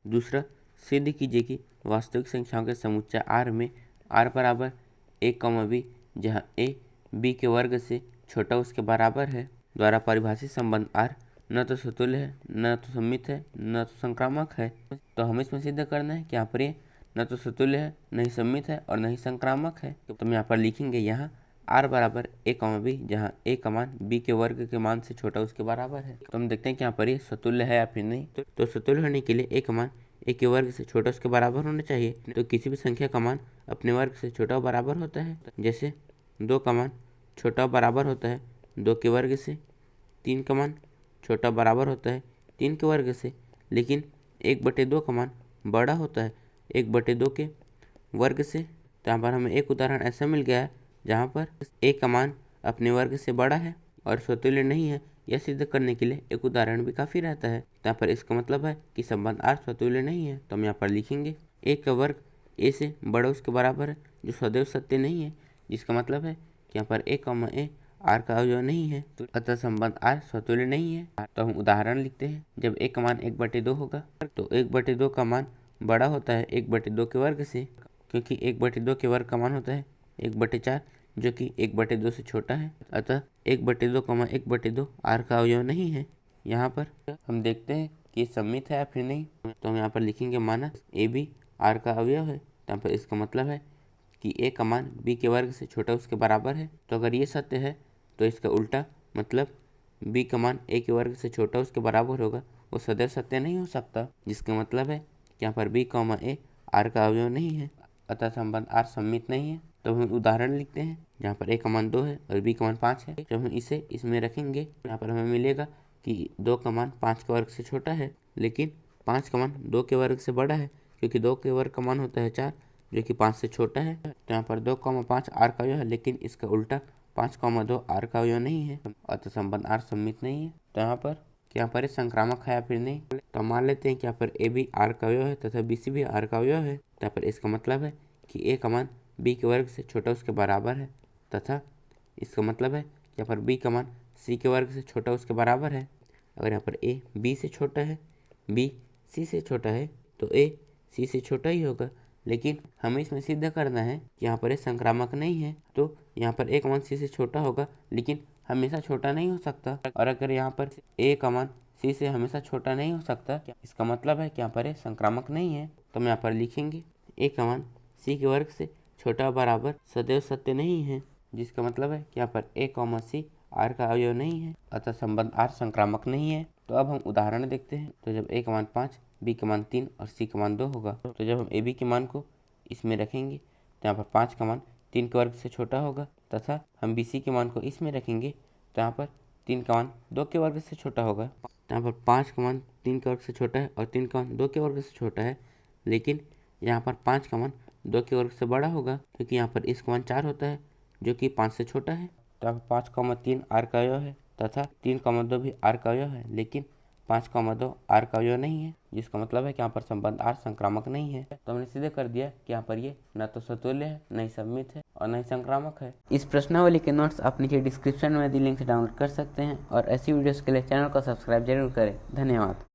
दूसरा, सिद्ध कीजिए कि वास्तविक संख्याओं के समुच्चय R में R बराबर a, b जहाँ a b के वर्ग से छोटा उसके बराबर है द्वारा परिभाषित संबंध R न तो सतुल्य है, न तो सममित है, न तो संक्रामक है। तो हमें इसमें सिद्ध करना है कि यहाँ पर ये न तो सतुल्य है, न ही सममित है और न ही संक्रामक है। तो हम यहाँ पर लिखेंगे यहाँ R बराबर a, b जहाँ a का मान b के वर्ग के मान से छोटा उसके बराबर है। तो हम देखते हैं कि यहाँ पर ये सतुल्य है या फिर नहीं। तो सतुल्य होने के लिए a का मान a के वर्ग से छोटा उसके बराबर होना चाहिए। तो किसी भी संख्या का मान अपने वर्ग से छोटा बराबर होता है। जैसे 2 का मान छोटा बराबर होता है 2 के वर्ग से, 3 का मान छोटा बराबर होता है 3 के वर्ग से, लेकिन 1/2 का मान बड़ा होता है 1/2 के वर्ग से। तो यहाँ पर हमें एक उदाहरण ऐसा मिल गया है जहाँ पर a का मान अपने वर्ग से बड़ा है और स्वतुल्य नहीं है। यह सिद्ध करने के लिए एक उदाहरण भी काफ़ी रहता है। तो यहाँ पर इसका मतलब है कि संबंध R स्वतुल्य नहीं है। तो हम यहाँ पर लिखेंगे a का वर्ग a से बड़ा उसके बराबर है, जो सदैव सत्य नहीं है, जिसका मतलब है कि यहाँ पर a, R का अवयव नहीं है, अतः संबंध R स्वतुल्य नहीं है। तो हम उदाहरण लिखते हैं। जब a का मान 1/2 होगा तो 1/2 का मान बड़ा होता है 1/2 के वर्ग से, क्योंकि 1/2 के वर्ग का मान होता है 1/4 जो कि 1/2 से छोटा है। अतः 1/2 का मान 1/2 R का अवयव नहीं है। यहाँ पर हम देखते हैं कि सममित है या फिर नहीं। तो हम यहाँ पर लिखेंगे माना a भी R का अवयव है। तो यहाँ पर इसका मतलब है कि a का मान b के वर्ग से छोटा उसके बराबर है। तो अगर ये सत्य है तो इसका उल्टा मतलब b का मान a के वर्ग से छोटा उसके बराबर होगा, वो सदैव सत्य नहीं हो सकता, जिसका मतलब है कि यहाँ पर b, a R का अवयव नहीं है, अतः संबंध R सममित नहीं है। तो हम उदाहरण लिखते हैं जहाँ पर a का मान 2 है और b का मान 5 है। जब हम इसे इसमें रखेंगे यहाँ पर हमें मिलेगा कि 2 का मान 5 के वर्ग से छोटा है, लेकिन 5 का मान 2 के वर्ग से बड़ा है, क्योंकि 2 के वर्ग का मान होता है 4 जो कि 5 से छोटा है। तो यहाँ पर 2,5 R का अवयव है, लेकिन इसका उल्टा 5,2 R का अवयव नहीं है, अतः संबंध R सममित नहीं है। तो यहाँ पर संक्रामक है या फिर नहीं। तो मान लेते हैं कि यहाँ पर a भी R का अवयव है तथा BC भी R का अवयव है। तो यहाँ पर इसका मतलब है कि a का मान b के वर्ग से छोटा उसके बराबर है, तथा इसका मतलब है कि यहाँ पर b का मान c के वर्ग से छोटा उसके बराबर है। अगर यहाँ पर a b से छोटा है, b c से छोटा है, तो a c से छोटा ही होगा। लेकिन हमें इसमें सिद्ध करना है कि यहाँ पर संक्रामक नहीं है। तो यहाँ पर a का मान c से छोटा होगा, लेकिन हमेशा छोटा नहीं हो सकता। और अगर यहाँ पर a का मान c से हमेशा छोटा नहीं हो सकता, इसका मतलब है कि यहाँ पर संक्रामक नहीं है। तो हम यहाँ पर लिखेंगे a का मान c के वर्ग से छोटा बराबर सदैव सत्य नहीं है, जिसका मतलब है कि यहाँ पर a, c R का अवयव नहीं है, अतः संबंध R संक्रामक नहीं है। तो अब हम उदाहरण देखते हैं। तो जब a का मान 5, b का मान 3 और c का मान 2 होगा, तो जब हम a b के मान को इसमें रखेंगे तो यहाँ पर 5 का मान 3 के वर्ग से छोटा होगा, तथा हम bc के मान को इसमें रखेंगे तो यहाँ पर 3 का मान 2 के वर्ग से छोटा होगा। तो यहाँ पर 5 का मान 3 के वर्ग से छोटा है और 3 का मान 2 के वर्ग से छोटा है, लेकिन यहाँ पर 5 का मान 2 के वर्ग से बड़ा होगा, क्योंकि यहाँ पर इसका मान 4 होता है जो कि 5 से छोटा है। तो यहाँ पर 5,3 R का अवयव है तथा 3,2 भी R का अवयव है, लेकिन 5,2 R का अवयव नहीं है, जिसका मतलब है कि यहाँ पर संबंध R संक्रामक नहीं है। तो हमने सीधे कर दिया कि यहाँ पर ये न तो सतुल्य है, न ही सममित है और न ही संक्रामक है। इस प्रश्नावली के नोट्स आप नीचे डिस्क्रिप्शन में दी लिंक से डाउनलोड कर सकते हैं और ऐसी वीडियोस के लिए चैनल को सब्सक्राइब जरूर करें। धन्यवाद।